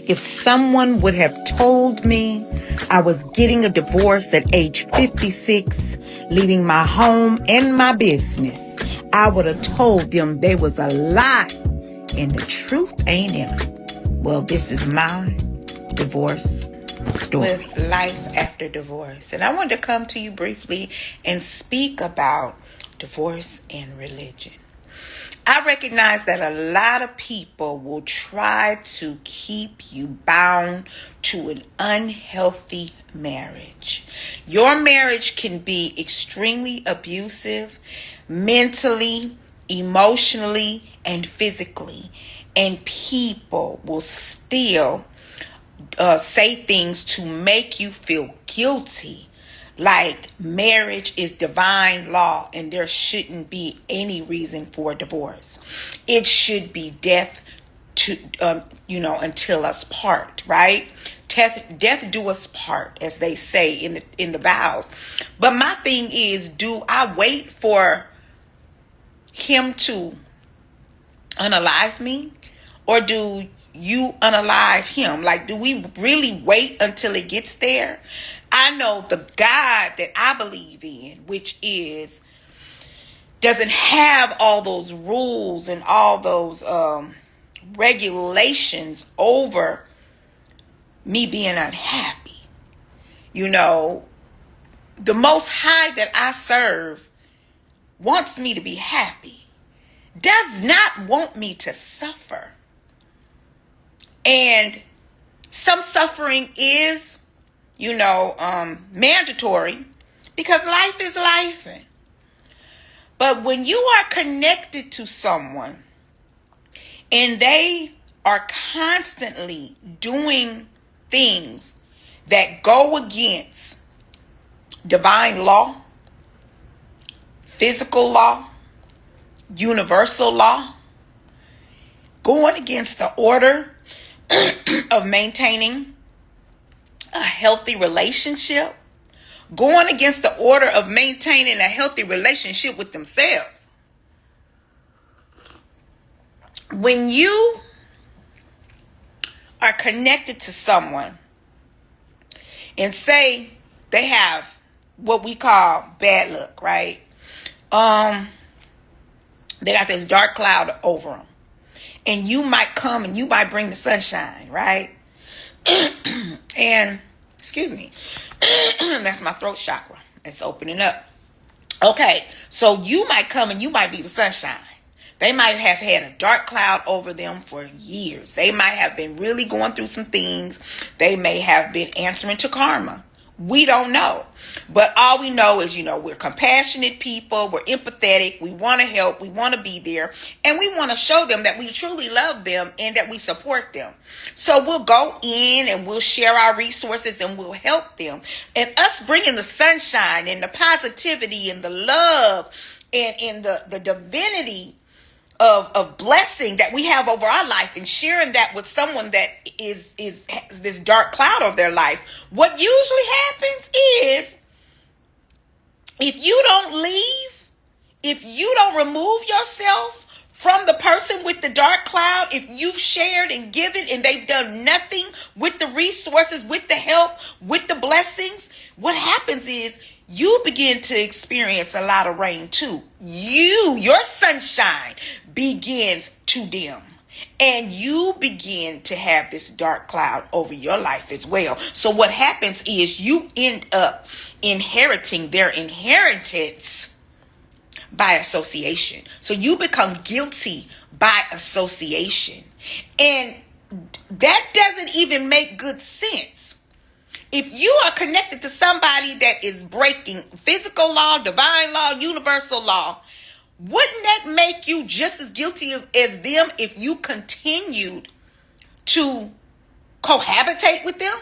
If someone would have told me I was getting a divorce at age 56, leaving my home and my business, I would have told them they was a lie and the truth ain't in it. Well, this is my divorce story. With life after divorce. And I wanted to come to you briefly and speak about divorce and religion. I recognize that a lot of people will try to keep you bound to an unhealthy marriage. Your marriage can be extremely abusive, mentally, emotionally, and physically. And people will still say things to make you feel guilty, like marriage is divine law and there shouldn't be any reason for divorce. It should be death to until us part, right? Death do us part, as they say in the vows. But my thing is, do I wait for him to unalive me, or do you unalive him? Like, do we really wait until it gets there? I know the God that I believe in, which doesn't have all those rules and all those regulations over me being unhappy. The Most High that I serve wants me to be happy, does not want me to suffer. And some suffering is, mandatory, because life is life. But when you are connected to someone and they are constantly doing things that go against divine law, physical law, universal law, going against the order of maintaining a healthy relationship, going against the order of maintaining a healthy relationship with themselves. When you are connected to someone and say they have what we call bad luck, right? They got this dark cloud over them. And you might come and you might bring the sunshine, right? And, excuse me, that's my throat chakra. It's opening up. Okay, so you might come and you might be the sunshine. They might have had a dark cloud over them for years. They might have been really going through some things. They may have been answering to karma. We don't know. But all we know is, we're compassionate people. We're empathetic. We want to help. We want to be there. And we want to show them that we truly love them and that we support them. So we'll go in and we'll share our resources and we'll help them. And us bringing the sunshine and the positivity and the love and the divinity of blessing that we have over our life, and sharing that with someone that has this dark cloud over their life. What usually happens is, if you don't leave, if you don't remove yourself from the person with the dark cloud, if you've shared and given and they've done nothing with the resources, with the help, with the blessings, what happens is you begin to experience a lot of rain too. Your sunshine begins to dim. And you begin to have this dark cloud over your life as well. So what happens is you end up inheriting their inheritance by association. So you become guilty by association. And that doesn't even make good sense. If you are connected to somebody that is breaking physical law, divine law, universal law, wouldn't that make you just as guilty as them if you continued to cohabitate with them?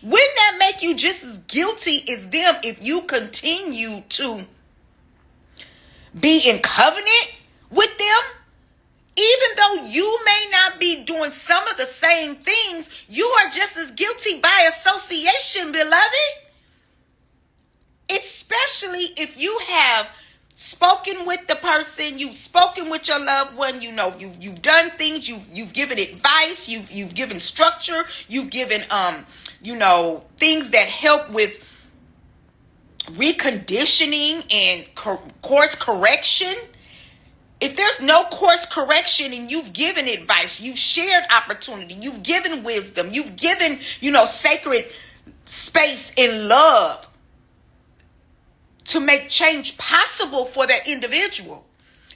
Wouldn't that make you just as guilty as them if you continue to be in covenant with them? Even though you may not be doing some of the same things, you are just as guilty by association, beloved. Especially if you have spoken with the person, you've spoken with your loved one, you've done things, you've given advice, you've given structure, you've given things that help with reconditioning and course correction. If there's no course correction and you've given advice, you've shared opportunity, you've given wisdom, you've given, sacred space and love to make change possible for that individual,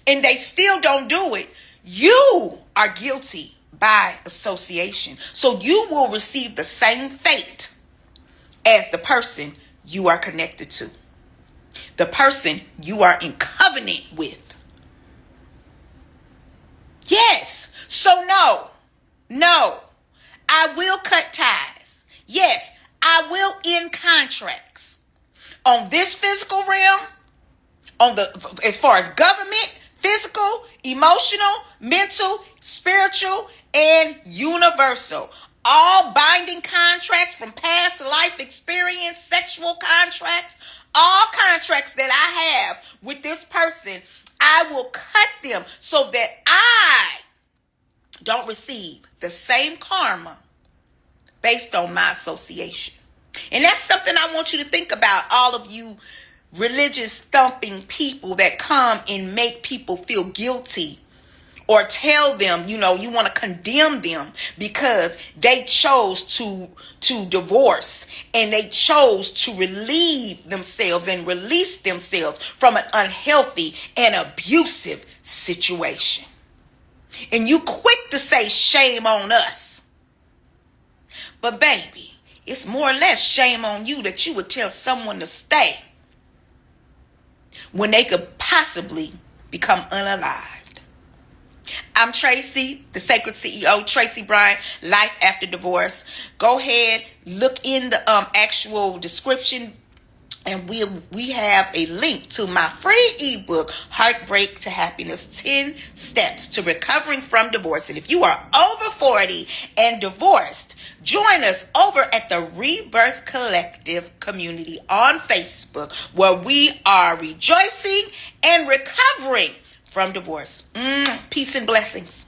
and they still don't do it, you are guilty by association. So you will receive the same fate as the person you are connected to, the person you are in covenant with. Yes. So no, I will cut ties. Yes, I will end contracts on this physical realm, as far as government, physical, emotional, mental, spiritual, and universal. All binding contracts from past life experience, sexual contracts, all contracts that I have with this person, I will cut them so that I don't receive the same karma based on my association. And that's something I want you to think about, all of you religious thumping people that come and make people feel guilty or tell them, you want to condemn them because they chose to divorce and they chose to relieve themselves and release themselves from an unhealthy and abusive situation. And you quick to say shame on us. But baby, it's more or less shame on you that you would tell someone to stay when they could possibly become unalived. I'm Tracy, the Sacred CEO, Tracy Bryant, Life After Divorce. Go ahead, look in the actual description, and we have a link to my free ebook, Heartbreak to Happiness, 10 Steps to Recovering from Divorce. And if you are over 40 and divorced, join us over at the Rebirth Collective community on Facebook, where we are rejoicing and recovering from divorce. Peace and blessings.